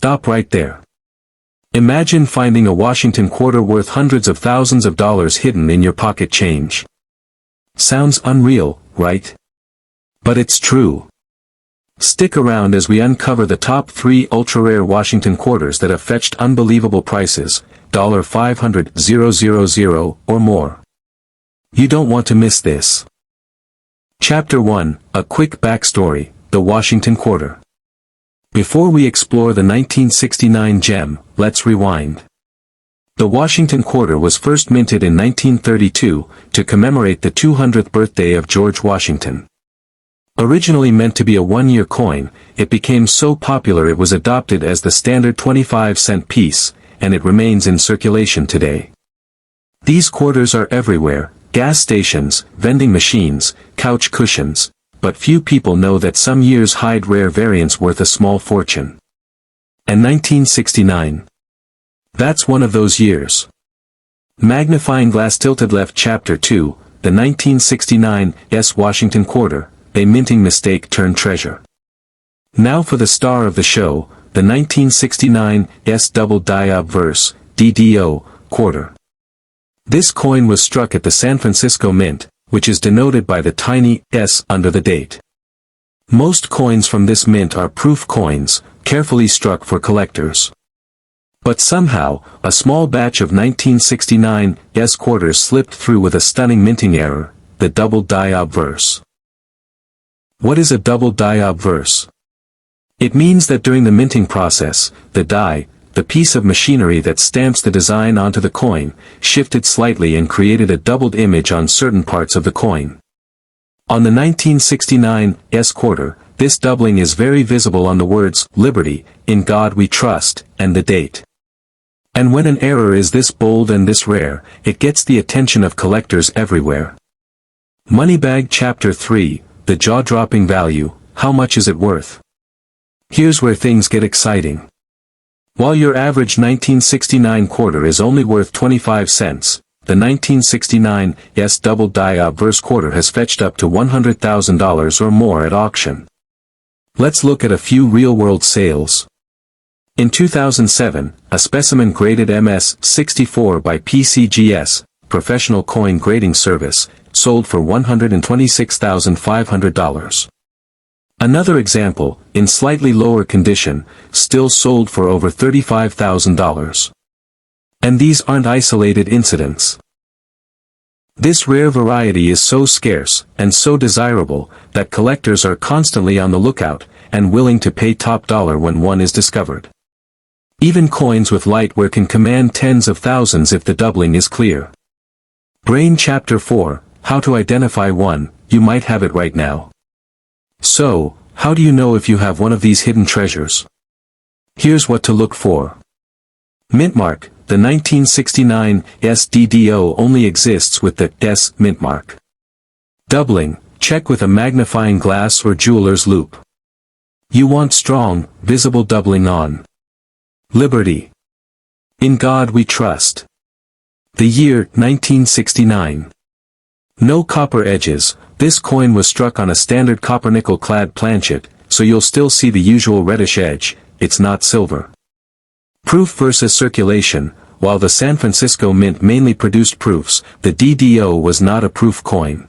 Stop right there. Imagine finding a Washington quarter worth hundreds of thousands of dollars hidden in your pocket change. Sounds unreal, right? But it's true. Stick around as we uncover the top 3 ultra-rare Washington quarters that have fetched unbelievable prices, $500,000 or more. You don't want to miss this. Chapter 1, a quick backstory, the Washington quarter. Before we explore the 1969 gem, let's rewind. The Washington quarter was first minted in 1932, to commemorate the 200th birthday of George Washington. Originally meant to be a one-year coin, it became so popular it was adopted as the standard 25-cent piece, and it remains in circulation today. These quarters are everywhere, gas stations, vending machines, couch cushions, but few people know that some years hide rare variants worth a small fortune. And 1969. That's one of those years. Magnifying glass tilted left. Chapter 2, the 1969 Washington quarter, a minting mistake turned treasure. Now for the star of the show, the 1969 double die obverse, DDO, quarter. This coin was struck at the San Francisco Mint, which is denoted by the tiny S under the date. Most coins from this mint are proof coins, carefully struck for collectors. But somehow, a small batch of 1969 quarters slipped through with a stunning minting error, the double die obverse. What is a double die obverse? It means that during the minting process, the die, the piece of machinery that stamps the design onto the coin, shifted slightly and created a doubled image on certain parts of the coin. On the 1969 quarter, this doubling is very visible on the words, "Liberty, in God we trust," and the date. And when an error is this bold and this rare, it gets the attention of collectors everywhere. Moneybag. Chapter 3, the jaw-dropping value, how much is it worth? Here's where things get exciting. While your average 1969 quarter is only worth 25 cents, the 1969 double die obverse quarter has fetched up to $100,000 or more at auction. Let's look at a few real-world sales. In 2007, a specimen graded MS-64 by PCGS, Professional Coin Grading Service, sold for $126,500. Another example, in slightly lower condition, still sold for over $35,000. And these aren't isolated incidents. This rare variety is so scarce, and so desirable, that collectors are constantly on the lookout, and willing to pay top dollar when one is discovered. Even coins with light wear can command tens of thousands if the doubling is clear. Brain. Chapter 4, how to identify one, you might have it right now. So, how do you know if you have one of these hidden treasures? Here's what to look for. Mint mark. The 1969 DDO only exists with the S mint mark. Doubling. Check with a magnifying glass or jeweler's loupe. You want strong, visible doubling on. Liberty. In God we trust. The year, 1969. No copper edges. This coin was struck on a standard copper-nickel clad planchet, so you'll still see the usual reddish edge, it's not silver. Proof versus circulation. While the San Francisco Mint mainly produced proofs, the DDO was not a proof coin.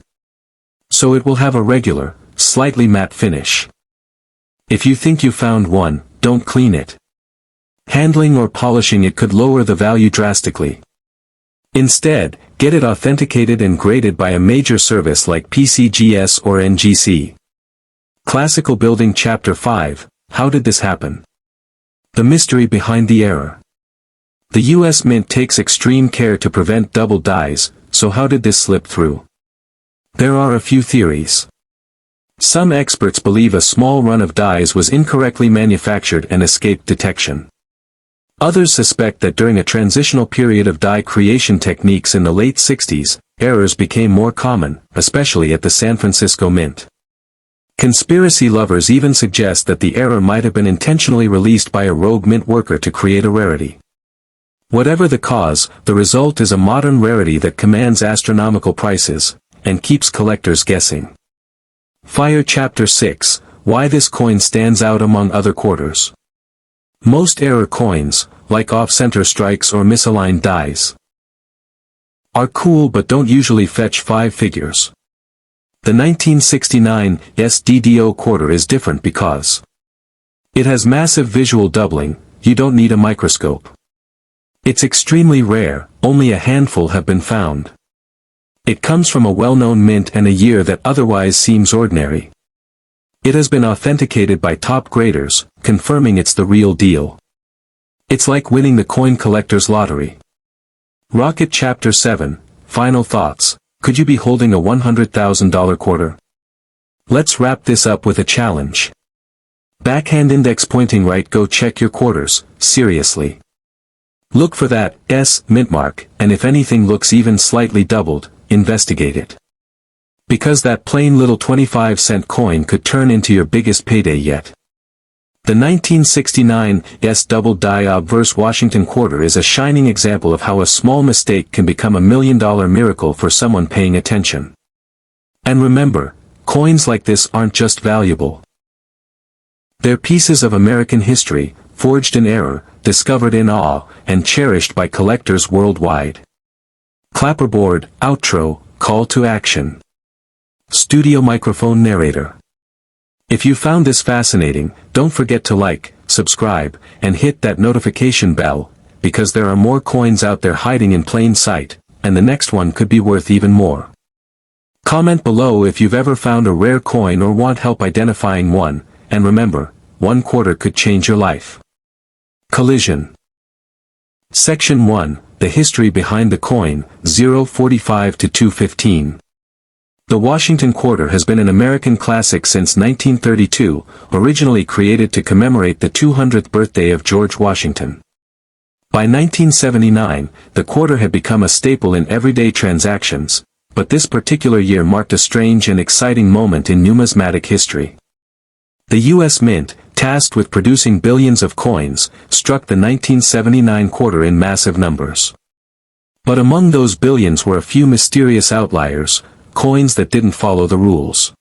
So it will have a regular, slightly matte finish. If you think you found one, don't clean it. Handling or polishing it could lower the value drastically. Instead, get it authenticated and graded by a major service like PCGS or NGC. Classical Building. Chapter 5, how did this happen? The mystery behind the error. The U.S. Mint takes extreme care to prevent double dies, so how did this slip through? There are a few theories. Some experts believe a small run of dies was incorrectly manufactured and escaped detection. Others suspect that during a transitional period of die creation techniques in the late 60s, errors became more common, especially at the San Francisco Mint. Conspiracy lovers even suggest that the error might have been intentionally released by a rogue mint worker to create a rarity. Whatever the cause, the result is a modern rarity that commands astronomical prices, and keeps collectors guessing. Fire. Chapter 6, why this coin stands out among other quarters. Most error coins, like off-center strikes or misaligned dies, are cool but don't usually fetch 5 figures. The 1969 SDDO quarter is different because it has massive visual doubling. You don't need a microscope. It's extremely rare, only a handful have been found. It comes from a well-known mint and a year that otherwise seems ordinary. It has been authenticated by top graders, confirming it's the real deal. It's like winning the coin collector's lottery. Rocket Chapter 7, Final Thoughts. Could you be holding a $100,000 quarter? Let's wrap this up with a challenge. Backhand index pointing right, go check your quarters, seriously. Look for that S mint mark, and if anything looks even slightly doubled, investigate it. Because that plain little 25-cent coin could turn into your biggest payday yet. The 1969 S double die obverse Washington quarter is a shining example of how a small mistake can become a $1 million miracle for someone paying attention. And remember, coins like this aren't just valuable. They're pieces of American history, forged in error, discovered in awe, and cherished by collectors worldwide. Clapperboard, outro, call to action. Studio microphone narrator. If you found this fascinating, don't forget to like, subscribe, and hit that notification bell, because there are more coins out there hiding in plain sight, and the next one could be worth even more. Comment below if you've ever found a rare coin or want help identifying one, and remember, one quarter could change your life. Collision. Section 1, The History Behind the Coin, 045 to 215. The Washington quarter has been an American classic since 1932, originally created to commemorate the 200th birthday of George Washington. By 1979, the quarter had become a staple in everyday transactions, but this particular year marked a strange and exciting moment in numismatic history. The U.S. Mint, tasked with producing billions of coins, struck the 1979 quarter in massive numbers. But among those billions were a few mysterious outliers, coins that didn't follow the rules.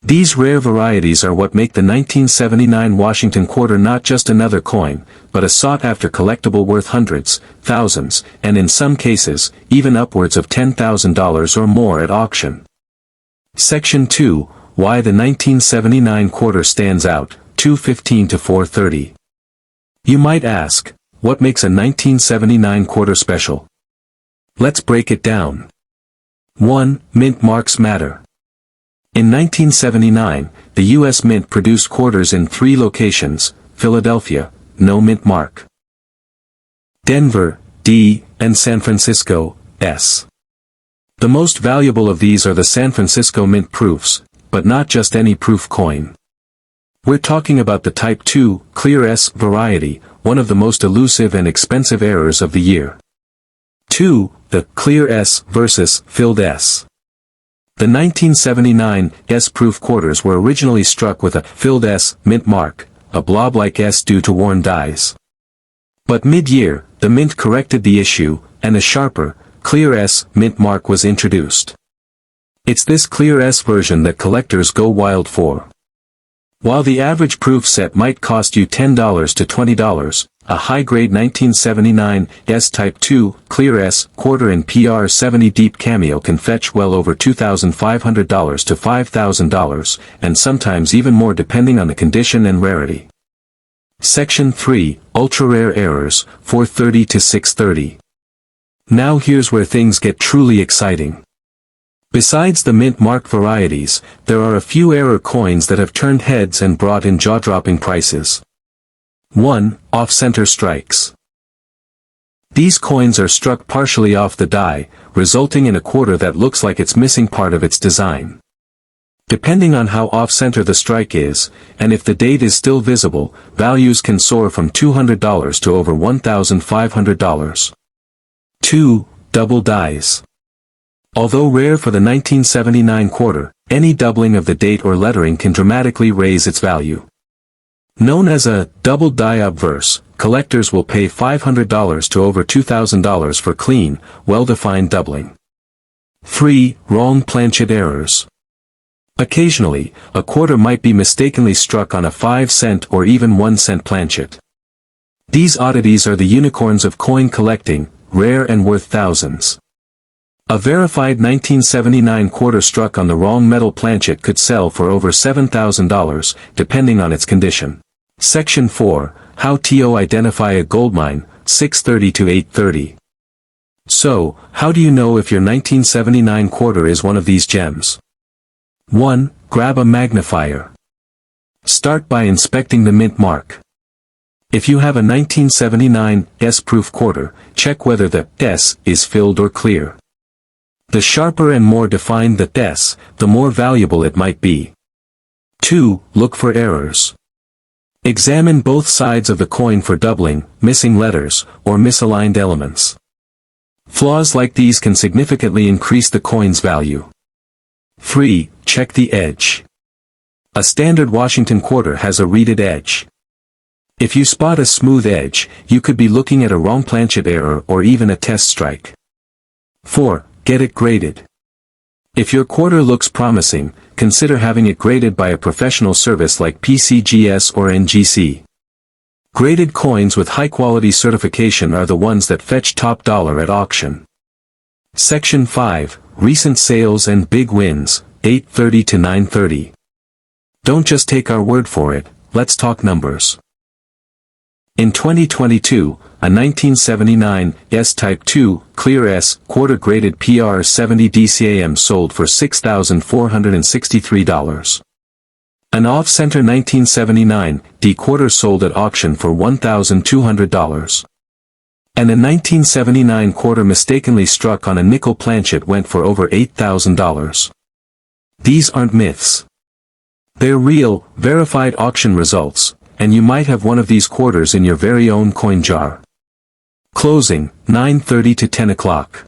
These rare varieties are what make the 1979 Washington quarter not just another coin, but a sought-after collectible worth hundreds, thousands, and in some cases, even upwards of $10,000 or more at auction. Section 2, Why the 1979 quarter stands out, 215 to 430. You might ask, what makes a 1979 quarter special? Let's break it down. 1. Mint marks matter. In 1979, the U.S. Mint produced quarters in 3 locations: Philadelphia, no mint mark; Denver, D, and San Francisco, S. The most valuable of these are the San Francisco Mint proofs, but not just any proof coin. We're talking about the Type 2, Clear S variety, one of the most elusive and expensive errors of the year. 2. The Clear S versus Filled S. The 1979 S-proof quarters were originally struck with a filled S mint mark, a blob-like S due to worn dies. But mid-year, the Mint corrected the issue, and a sharper, Clear S mint mark was introduced. It's this Clear S version that collectors go wild for. While the average proof set might cost you $10 to $20, a high-grade 1979 S-Type 2 Clear S quarter in PR70 Deep Cameo can fetch well over $2,500 to $5,000, and sometimes even more depending on the condition and rarity. Section 3, Ultra-Rare Errors, 430 to 630. Now here's where things get truly exciting. Besides the mint mark varieties, there are a few error coins that have turned heads and brought in jaw-dropping prices. 1. Off-center strikes. These coins are struck partially off the die, resulting in a quarter that looks like it's missing part of its design. Depending on how off-center the strike is, and if the date is still visible, values can soar from $200 to over $1,500. 2. Double dies. Although rare for the 1979 quarter, any doubling of the date or lettering can dramatically raise its value. Known as a double die obverse, collectors will pay $500 to over $2,000 for clean, well-defined doubling. 3. Wrong planchet errors. Occasionally, a quarter might be mistakenly struck on a 5-cent or even 1-cent planchet. These oddities are the unicorns of coin collecting, rare and worth thousands. A verified 1979 quarter struck on the wrong metal planchet could sell for over $7,000, depending on its condition. Section 4, How to Identify a Goldmine, 6:30 to 8:30. So, how do you know if your 1979 quarter is one of these gems? 1. Grab a magnifier. Start by inspecting the mint mark. If you have a 1979 S-proof quarter, check whether the S is filled or clear. The sharper and more defined the S, the more valuable it might be. 2. Look for errors. Examine both sides of the coin for doubling, missing letters, or misaligned elements. Flaws like these can significantly increase the coin's value. 3. Check the edge. A standard Washington quarter has a reeded edge. If you spot a smooth edge, you could be looking at a wrong planchet error or even a test strike. 4. Get it graded. If your quarter looks promising, consider having it graded by a professional service like PCGS or NGC. Graded coins with high-quality certification are the ones that fetch top dollar at auction. Section 5, Recent Sales and Big Wins, 8:30 to 9:30. Don't just take our word for it, let's talk numbers. In 2022, a 1979 S-Type 2 Clear S quarter-graded PR70 DCAM sold for $6,463. An off-center 1979 D quarter sold at auction for $1,200. And a 1979 quarter mistakenly struck on a nickel planchet went for over $8,000. These aren't myths. They're real, verified auction results, and you might have one of these quarters in your very own coin jar. Closing, 9:30 to 10 o'clock.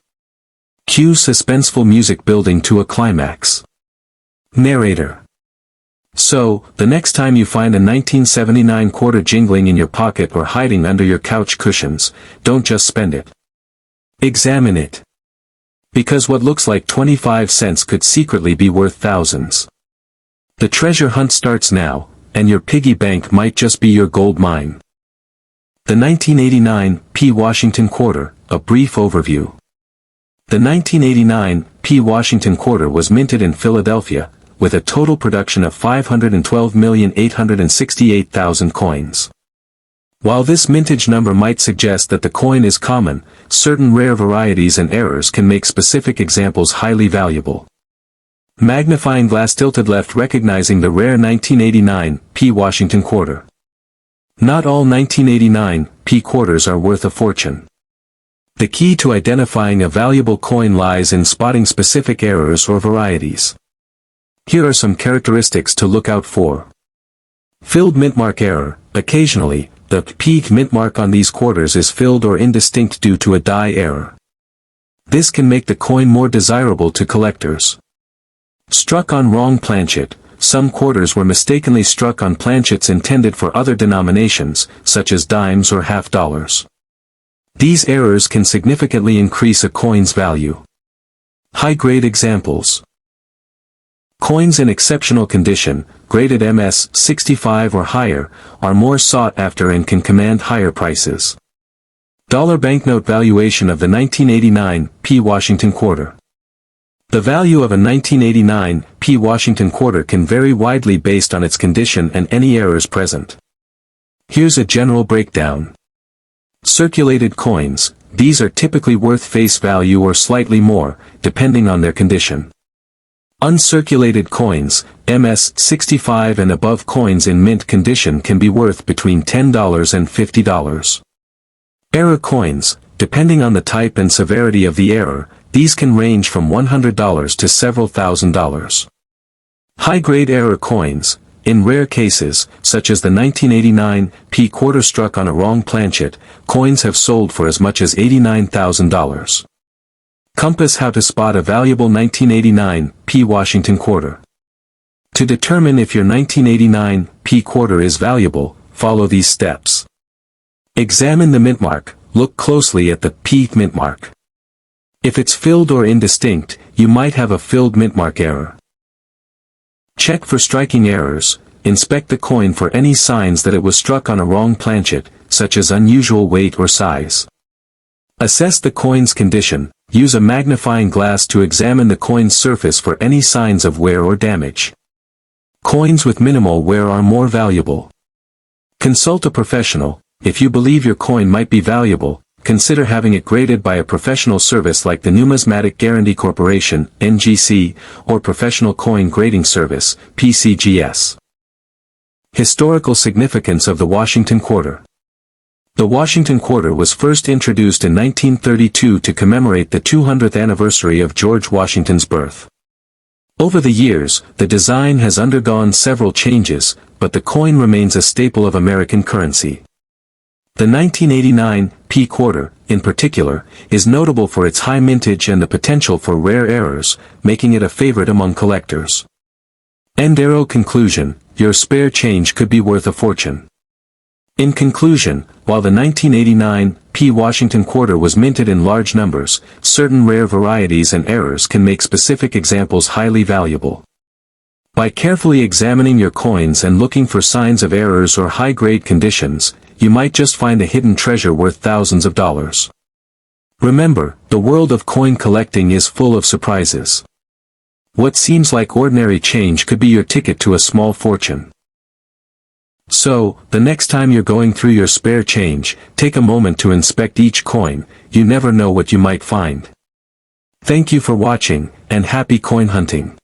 Cue suspenseful music building to a climax. Narrator. So, the next time you find a 1979 quarter jingling in your pocket or hiding under your couch cushions, don't just spend it. Examine it. Because what looks like 25 cents could secretly be worth thousands. The treasure hunt starts now, and your piggy bank might just be your gold mine. The 1989 P. Washington Quarter, a brief overview. The 1989 P. Washington Quarter was minted in Philadelphia, with a total production of 512,868,000 coins. While this mintage number might suggest that the coin is common, certain rare varieties and errors can make specific examples highly valuable. Magnifying glass tilted left recognizing the rare 1989 P. Washington Quarter. Not all 1989 P. quarters are worth a fortune. The key to identifying a valuable coin lies in spotting specific errors or varieties. Here are some characteristics to look out for. Filled mintmark error. Occasionally, the P mintmark on these quarters is filled or indistinct due to a die error. This can make the coin more desirable to collectors. Struck on wrong planchet. Some quarters were mistakenly struck on planchets intended for other denominations, such as dimes or half dollars. These errors can significantly increase a coin's value. High-grade examples. Coins in exceptional condition, graded MS 65 or higher, are more sought after and can command higher prices. Dollar banknote valuation of the 1989 P. Washington Quarter. The value of a 1989 P. Washington Quarter can vary widely based on its condition and any errors present. Here's a general breakdown. Circulated coins. These are typically worth face value or slightly more, depending on their condition. Uncirculated coins, MS 65 and above coins in mint condition can be worth between $10 and $50. Error coins, depending on the type and severity of the error, these can range from $100 to several $1,000s. High-grade error coins, in rare cases, such as the 1989 P. quarter struck on a wrong planchet, coins have sold for as much as $89,000. Compass how to spot a valuable 1989 P. Washington Quarter. To determine if your 1989 P. quarter is valuable, follow these steps. Examine the mintmark. Look closely at the P. mintmark. If it's filled or indistinct, you might have a filled mintmark error. Check for striking errors. Inspect the coin for any signs that it was struck on a wrong planchet, such as unusual weight or size. Assess the coin's condition. Use a magnifying glass to examine the coin's surface for any signs of wear or damage. Coins with minimal wear are more valuable. Consult a professional. If you believe your coin might be valuable, consider having it graded by a professional service like the Numismatic Guarantee Corporation, NGC, or Professional Coin Grading Service, PCGS. Historical significance of the Washington Quarter. The Washington Quarter was first introduced in 1932 to commemorate the 200th anniversary of George Washington's birth. Over the years, the design has undergone several changes, but the coin remains a staple of American currency. The 1989 P quarter, in particular, is notable for its high mintage and the potential for rare errors, making it a favorite among collectors. End arrow conclusion, your spare change could be worth a fortune. In conclusion, while the 1989 P Washington Quarter was minted in large numbers, certain rare varieties and errors can make specific examples highly valuable. By carefully examining your coins and looking for signs of errors or high-grade conditions, you might just find a hidden treasure worth thousands of dollars. Remember, the world of coin collecting is full of surprises. What seems like ordinary change could be your ticket to a small fortune. So, the next time you're going through your spare change, take a moment to inspect each coin. You never know what you might find. Thank you for watching, and happy coin hunting.